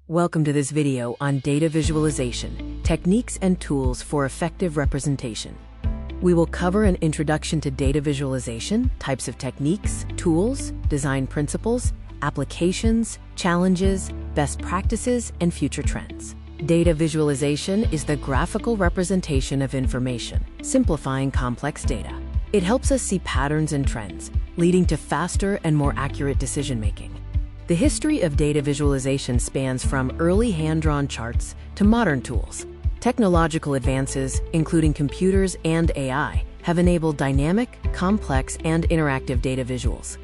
Welcome to this video on data visualization, techniques and tools for effective representation. We will cover an introduction to data visualization, types of techniques, tools, design principles, applications, challenges, best practices, and future trends. Data visualization is the graphical representation of information, simplifying complex data. It helps us see patterns and trends, leading to faster and more accurate decision-making. The history of data visualization spans from early hand-drawn charts to modern tools. Technological advances, including computers and AI, have enabled dynamic, complex, and interactive data visuals.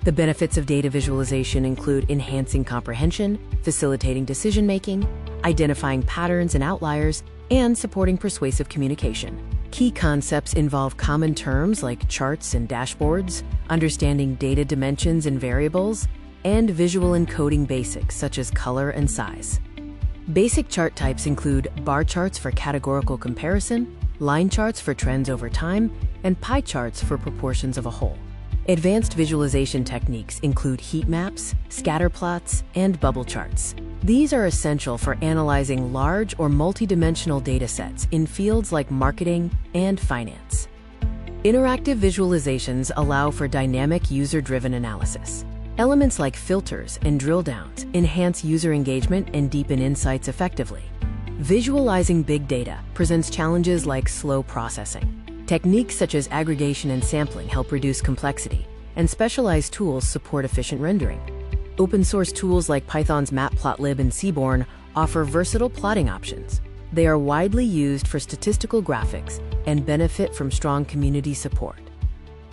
The benefits of data visualization include enhancing comprehension, facilitating decision-making, identifying patterns and outliers, and supporting persuasive communication. Key concepts involve common terms like charts and dashboards, understanding data dimensions and variables, and visual encoding basics such as color and size. Basic chart types include bar charts for categorical comparison, line charts for trends over time, and pie charts for proportions of a whole. Advanced visualization techniques include heat maps, scatter plots, and bubble charts. These are essential for analyzing large or multidimensional data sets in fields like marketing and finance. Interactive visualizations allow for dynamic user-driven analysis. Elements like filters and drill downs enhance user engagement and deepen insights effectively. Visualizing big data presents challenges like slow processing. Techniques such as aggregation and sampling help reduce complexity, and specialized tools support efficient rendering. Open-source tools like Python's Matplotlib and Seaborn offer versatile plotting options. They are widely used for statistical graphics and benefit from strong community support.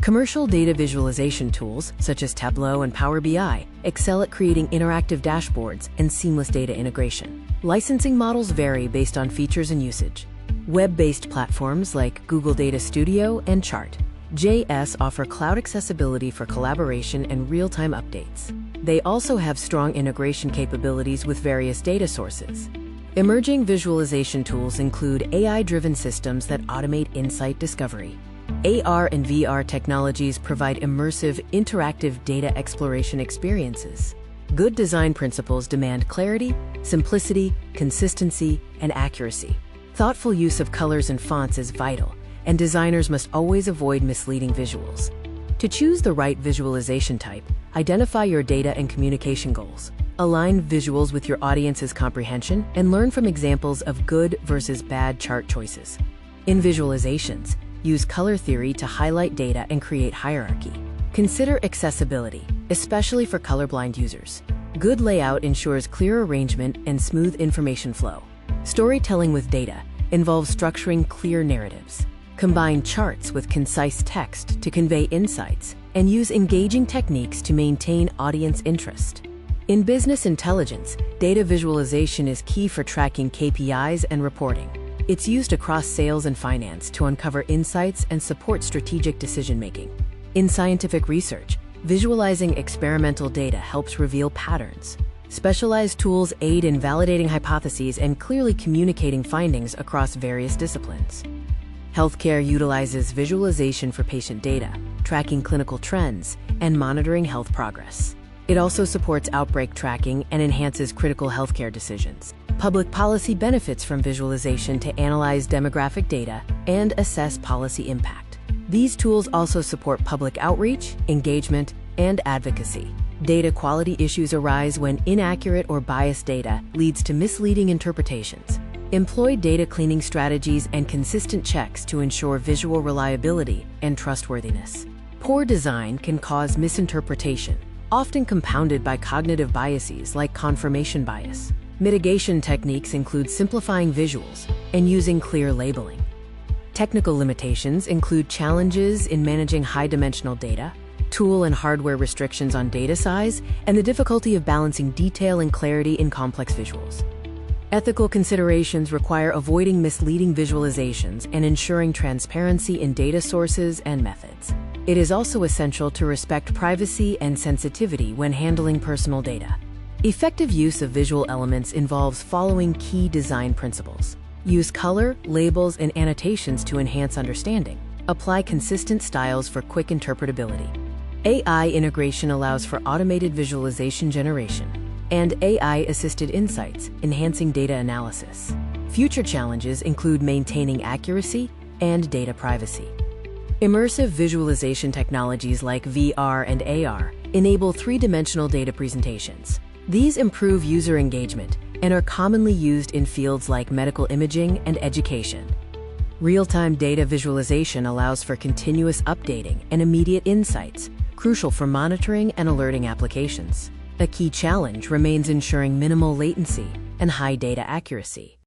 Commercial data visualization tools, such as Tableau and Power BI, excel at creating interactive dashboards and seamless data integration. Licensing models vary based on features and usage. Web-based platforms like Google Data Studio and Chart.js offer cloud accessibility for collaboration and real-time updates. They also have strong integration capabilities with various data sources. Emerging visualization tools include AI-driven systems that automate insight discovery. AR and VR technologies provide immersive, interactive data exploration experiences. Good design principles demand clarity, simplicity, consistency, and accuracy. Thoughtful use of colors and fonts is vital, and designers must always avoid misleading visuals. To choose the right visualization type, identify your data and communication goals. Align visuals with your audience's comprehension and learn from examples of good versus bad chart choices. In visualizations, use color theory to highlight data and create hierarchy. Consider accessibility, especially for colorblind users. Good layout ensures clear arrangement and smooth information flow. Storytelling with data involves structuring clear narratives. Combine charts with concise text to convey insights, and use engaging techniques to maintain audience interest. In business intelligence, data visualization is key for tracking KPIs and reporting. It's used across sales and finance to uncover insights and support strategic decision-making. In scientific research, visualizing experimental data helps reveal patterns. Specialized tools aid in validating hypotheses and clearly communicating findings across various disciplines. Healthcare utilizes visualization for patient data, tracking clinical trends, and monitoring health progress. It also supports outbreak tracking and enhances critical healthcare decisions. Public policy benefits from visualization to analyze demographic data and assess policy impact. These tools also support public outreach, engagement, and advocacy. Data quality issues arise when inaccurate or biased data leads to misleading interpretations. Employ data cleaning strategies and consistent checks to ensure visual reliability and trustworthiness. Poor design can cause misinterpretation, often compounded by cognitive biases like confirmation bias. Mitigation techniques include simplifying visuals and using clear labeling. Technical limitations include challenges in managing high-dimensional data, tool and hardware restrictions on data size, and the difficulty of balancing detail and clarity in complex visuals. Ethical considerations require avoiding misleading visualizations and ensuring transparency in data sources and methods. It is also essential to respect privacy and sensitivity when handling personal data. Effective use of visual elements involves following key design principles. Use color, labels, and annotations to enhance understanding. Apply consistent styles for quick interpretability. AI integration allows for automated visualization generation. and AI-assisted insights, enhancing data analysis. Future challenges include maintaining accuracy and data privacy. Immersive visualization technologies like VR and AR enable three-dimensional data presentations. These improve user engagement and are commonly used in fields like medical imaging and education. Real-time data visualization allows for continuous updating and immediate insights, crucial for monitoring and alerting applications. A key challenge remains ensuring minimal latency and high data accuracy.